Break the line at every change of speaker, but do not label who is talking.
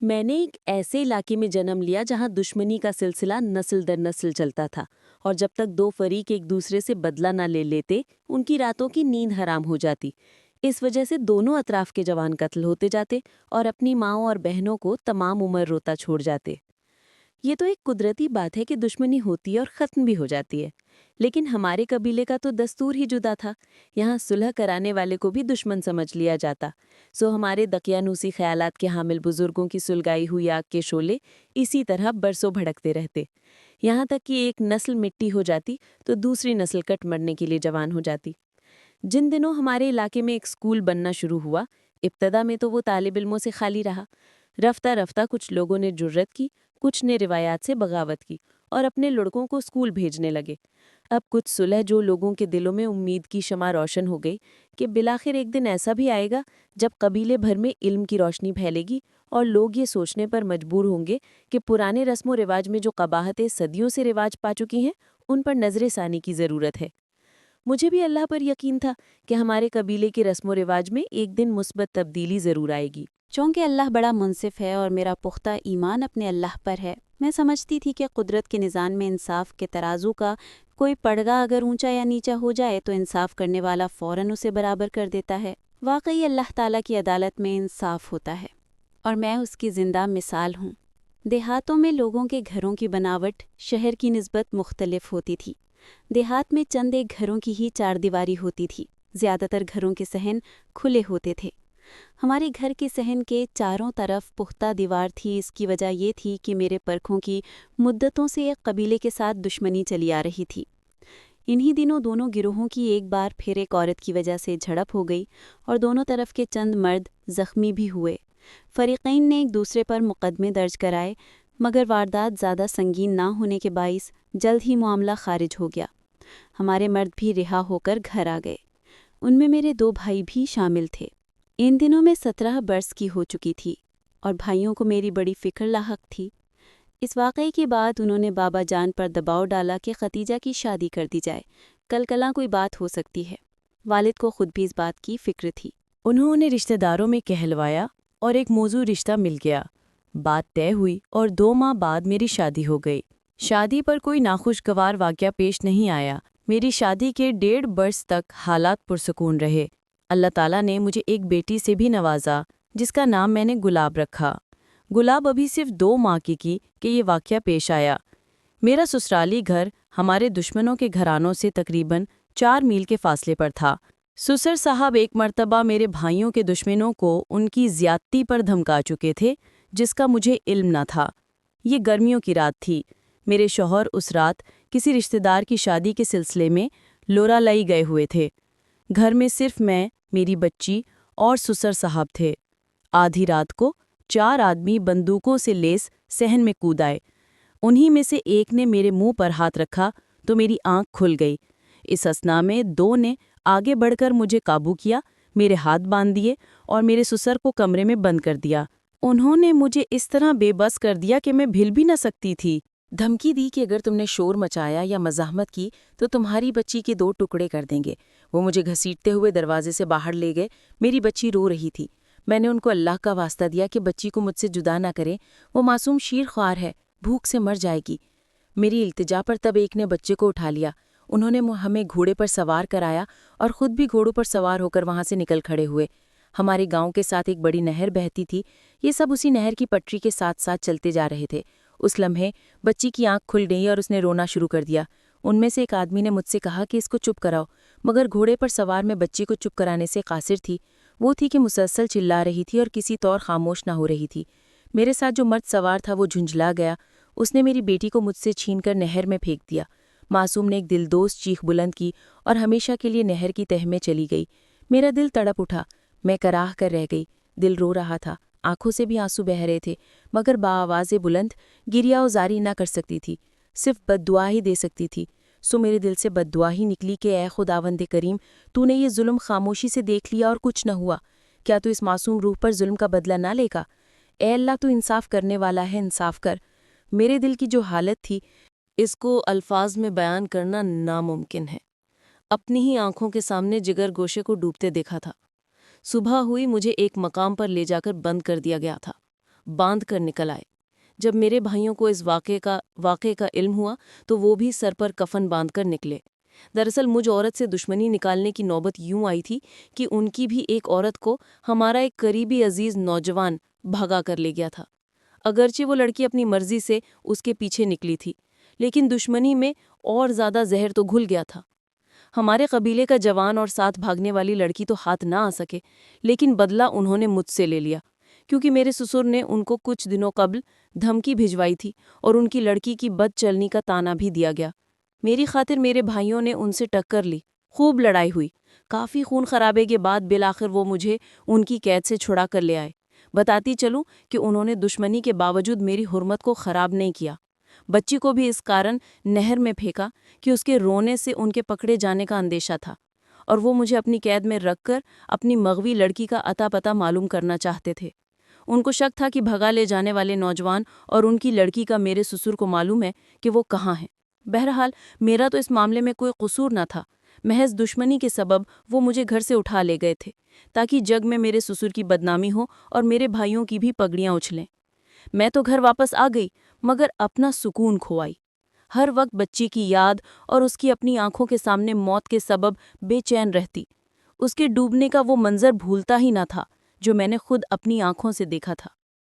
میں نے ایک ایسے علاقے میں جنم لیا جہاں دشمنی کا سلسلہ نسل در نسل چلتا تھا، اور جب تک دو فریق ایک دوسرے سے بدلہ نہ لے لیتے ان کی راتوں کی نیند حرام ہو جاتی۔ اس وجہ سے دونوں اطراف کے جوان قتل ہوتے جاتے اور اپنی ماؤں اور بہنوں کو تمام عمر روتا چھوڑ جاتے۔ یہ تو ایک قدرتی بات ہے کہ دشمنی ہوتی ہے اور ختم بھی ہو جاتی ہے، لیکن ہمارے قبیلے کا تو دستور ہی جدا تھا۔ یہاں صلح کرانے والے کو بھی دشمن سمجھ لیا جاتا، سو ہمارے دقیانوسی خیالات کے حامل بزرگوں کی سلگائی ہوئی آگ کے شعلے اسی طرح برسوں بھڑکتے رہتے، یہاں تک کہ ایک نسل مٹی ہو جاتی تو دوسری نسل کٹ مرنے کے لیے جوان ہو جاتی۔ جن دنوں ہمارے علاقے میں ایک اسکول بننا شروع ہوا، ابتدا میں تو وہ طالب علموں سے خالی رہا۔ رفتہ رفتہ کچھ لوگوں نے جرت کی، کچھ نے روایات سے بغاوت کی اور اپنے لڑکوں کو اسکول بھیجنے لگے۔ اب کچھ صلح جو لوگوں کے دلوں میں امید کی شمع روشن ہو گئی کہ بالآخر ایک دن ایسا بھی آئے گا جب قبیلے بھر میں علم کی روشنی پھیلے گی اور لوگ یہ سوچنے پر مجبور ہوں گے کہ پرانے رسم و رواج میں جو قباحتیں صدیوں سے رواج پا چکی ہیں ان پر نظر ثانی کی ضرورت ہے۔ مجھے بھی اللہ پر یقین تھا کہ ہمارے قبیلے کے رسم و رواج میں ایک دن مثبت تبدیلی ضرور آئے گی۔
چونکہ اللہ بڑا منصف ہے اور میرا پختہ ایمان اپنے اللہ پر ہے، میں سمجھتی تھی کہ قدرت کے نظام میں انصاف کے ترازو کا کوئی پڑگا اگر اونچا یا نیچا ہو جائے تو انصاف کرنے والا فوراً اسے برابر کر دیتا ہے۔ واقعی اللہ تعالیٰ کی عدالت میں انصاف ہوتا ہے اور میں اس کی زندہ مثال ہوں۔ دیہاتوں میں لوگوں کے گھروں کی بناوٹ شہر کی نسبت مختلف ہوتی تھی۔ دیہات میں چند ایک گھروں کی ہی چار دیواری ہوتی تھی، زیادہ تر گھروں کے صحن کھلے ہوتے تھے۔ ہمارے گھر کے صحن کے چاروں طرف پختہ دیوار تھی۔ اس کی وجہ یہ تھی کہ میرے پرکھوں کی مدتوں سے ایک قبیلے کے ساتھ دشمنی چلی آ رہی تھی۔ انہی دنوں دونوں گروہوں کی ایک بار پھر ایک عورت کی وجہ سے جھڑپ ہو گئی اور دونوں طرف کے چند مرد زخمی بھی ہوئے۔ فریقین نے ایک دوسرے پر مقدمے درج کرائے، مگر واردات زیادہ سنگین نہ ہونے کے باعث جلد ہی معاملہ خارج ہو گیا۔ ہمارے مرد بھی رہا ہو کر گھر آ گئے، ان میں میرے دو بھائی بھی شامل تھے۔ ان دنوں میں 17 برس کی ہو چکی تھی اور بھائیوں کو میری بڑی فکر لاحق تھی۔ اس واقعے کے بعد انہوں نے بابا جان پر دباؤ ڈالا کہ ختیجہ کی شادی کر دی جائے، کل کلاں کوئی بات ہو سکتی ہے۔ والد کو خود بھی اس بات کی فکر تھی۔
انہوں نے رشتہ داروں میں کہلوایا اور ایک موزوں رشتہ مل گیا۔ بات طے ہوئی اور 2 ماہ بعد میری شادی ہو گئی۔ شادی پر کوئی ناخوشگوار واقعہ پیش نہیں آیا۔ میری شادی کے 1.5 برس تک حالات پرسکون رہے۔ اللہ تعالیٰ نے مجھے ایک بیٹی سے بھی نوازا جس کا نام میں نے گلاب رکھا۔ گلاب ابھی صرف 2 ماہ کی کہ یہ واقعہ پیش آیا۔ میرا سسرالی گھر ہمارے دشمنوں کے گھرانوں سے تقریباً 4 میل کے فاصلے پر تھا۔ سسر صاحب ایک مرتبہ میرے بھائیوں کے دشمنوں کو ان کی زیادتی پر دھمکا چکے تھے جس کا مجھے علم نہ تھا۔ یہ گرمیوں کی رات تھی۔ میرے شوہر اس رات کسی رشتہ دار کی شادی کے سلسلے میں لورالائی گئے ہوئے تھے۔ گھر میں صرف میں، میری بچی اور سسر صاحب تھے۔ آدھی رات کو 4 آدمی بندوقوں سے لیس صحن میں کود آئے۔ انہی میں سے ایک نے میرے منہ پر ہاتھ رکھا تو میری آنکھ کھل گئی۔ اس اثنا میں 2 نے آگے بڑھ کر مجھے قابو کیا، میرے ہاتھ باندھ دیے اور میرے سسر کو کمرے میں بند کر دیا۔ انہوں نے مجھے اس طرح بے بس کر دیا کہ میں ہل بھی نہ سکتی تھی۔ دھمکی دی کہ اگر تم نے شور مچایا یا مزاحمت کی تو تمہاری بچی کے 2 ٹکڑے کر دیں گے۔ وہ مجھے گھسیٹتے ہوئے دروازے سے باہر لے گئے۔ میری بچی رو رہی تھی۔ میں نے ان کو اللہ کا واسطہ دیا کہ بچی کو مجھ سے جدا نہ کریں، وہ معصوم شیر خوار ہے، بھوک سے مر جائے گی۔ میری التجا پر تب ایک نے بچے کو اٹھا لیا۔ انہوں نے ہمیں گھوڑے پر سوار کرایا اور خود بھی گھوڑوں پر سوار ہو کر وہاں سے نکل کھڑے ہوئے۔ ہمارے گاؤں کے ساتھ ایک بڑی نہر بہتی تھی۔ یہ سب اسی نہر کی پٹری کے ساتھ ساتھ چلتے جا رہے تھے۔ اس لمحے بچی کی آنکھ کھل گئی اور اس نے رونا شروع کر دیا۔ ان میں سے ایک آدمی نے مجھ سے کہا کہ اس کو چپ کراؤ، مگر گھوڑے پر سوار میں بچی کو چپ کرانے سے قاصر تھی۔ وہ تھی کہ مسلسل چلا رہی تھی اور کسی طور خاموش نہ ہو رہی تھی۔ میرے ساتھ جو مرد سوار تھا وہ جھنجھلا گیا۔ اس نے میری بیٹی کو مجھ سے چھین کر نہر میں پھینک دیا۔ معصوم نے ایک دلدوز چیخ بلند کی اور ہمیشہ کے لیے نہر کی تہہ میں چلی گئی۔ میرا دل تڑپ اٹھا، میں کراہ کر رہ گئی۔ دل رو رہا تھا، آنکھوں سے بھی آنسو بہہ رہے تھے، مگر بآواز بلند گریہ وزاری نہ کر سکتی تھی، صرف بد دعا ہی دے سکتی تھی۔ سو میرے دل سے بد دعا ہی نکلی کہ اے خداوند کریم، تو نے یہ ظلم خاموشی سے دیکھ لیا اور کچھ نہ ہوا۔ کیا تو اس معصوم روح پر ظلم کا بدلہ نہ لے گا؟ اے اللہ، تو انصاف کرنے والا ہے، انصاف کر۔ میرے دل کی جو حالت تھی اس کو الفاظ میں بیان کرنا ناممکن ہے۔ اپنی ہی آنکھوں کے سامنے جگر گوشے کو ڈوبتے دیکھا تھا۔ صبح ہوئی، مجھے ایک مقام پر لے جا کر بند کر دیا گیا تھا۔ باندھ کر نکل آئے۔ جب میرے بھائیوں کو اس واقعے کا علم ہوا تو وہ بھی سر پر کفن باندھ کر نکلے۔ دراصل مجھ عورت سے دشمنی نکالنے کی نوبت یوں آئی تھی کہ ان کی بھی ایک عورت کو ہمارا ایک قریبی عزیز نوجوان بھگا کر لے گیا تھا۔ اگرچہ وہ لڑکی اپنی مرضی سے اس کے پیچھے نکلی تھی، لیکن دشمنی میں اور زیادہ زہر تو گھل گیا تھا۔ ہمارے قبیلے کا جوان اور ساتھ بھاگنے والی لڑکی تو ہاتھ نہ آ سکے، لیکن بدلہ انہوں نے مجھ سے لے لیا، کیونکہ میرے سسر نے ان کو کچھ دنوں قبل دھمکی بھجوائی تھی اور ان کی لڑکی کی بد چلنی کا تانا بھی دیا گیا۔ میری خاطر میرے بھائیوں نے ان سے ٹکر لی، خوب لڑائی ہوئی، کافی خون خرابے کے بعد بالآخر وہ مجھے ان کی قید سے چھڑا کر لے آئے۔ بتاتی چلوں کہ انہوں نے دشمنی کے باوجود میری حرمت کو خراب نہیں کیا۔ بچی کو بھی اس کارن نہر میں پھینکا کہ اس کے رونے سے ان کے پکڑے جانے کا اندیشہ تھا، اور وہ مجھے اپنی قید میں رکھ کر اپنی مغوی لڑکی کا اتا پتہ معلوم کرنا چاہتے تھے۔ ان کو شک تھا کہ بھگا لے جانے والے نوجوان اور ان کی لڑکی کا میرے سسر کو معلوم ہے کہ وہ کہاں ہیں۔ بہرحال میرا تو اس معاملے میں کوئی قصور نہ تھا، محض دشمنی کے سبب وہ مجھے گھر سے اٹھا لے گئے تھے تاکہ جگ میں میرے سسر کی بدنامی ہو اور میرے بھائیوں کی بھی پگڑیاں اچھلیں۔ میں تو گھر واپس آ گئی، مگر اپنا سکون کھوائی۔ ہر وقت بچی کی یاد اور اس کی اپنی آنکھوں کے سامنے موت کے سبب بے چین رہتی۔ اس کے ڈوبنے کا وہ منظر بھولتا ہی نہ تھا جو میں نے خود اپنی آنکھوں سے دیکھا تھا۔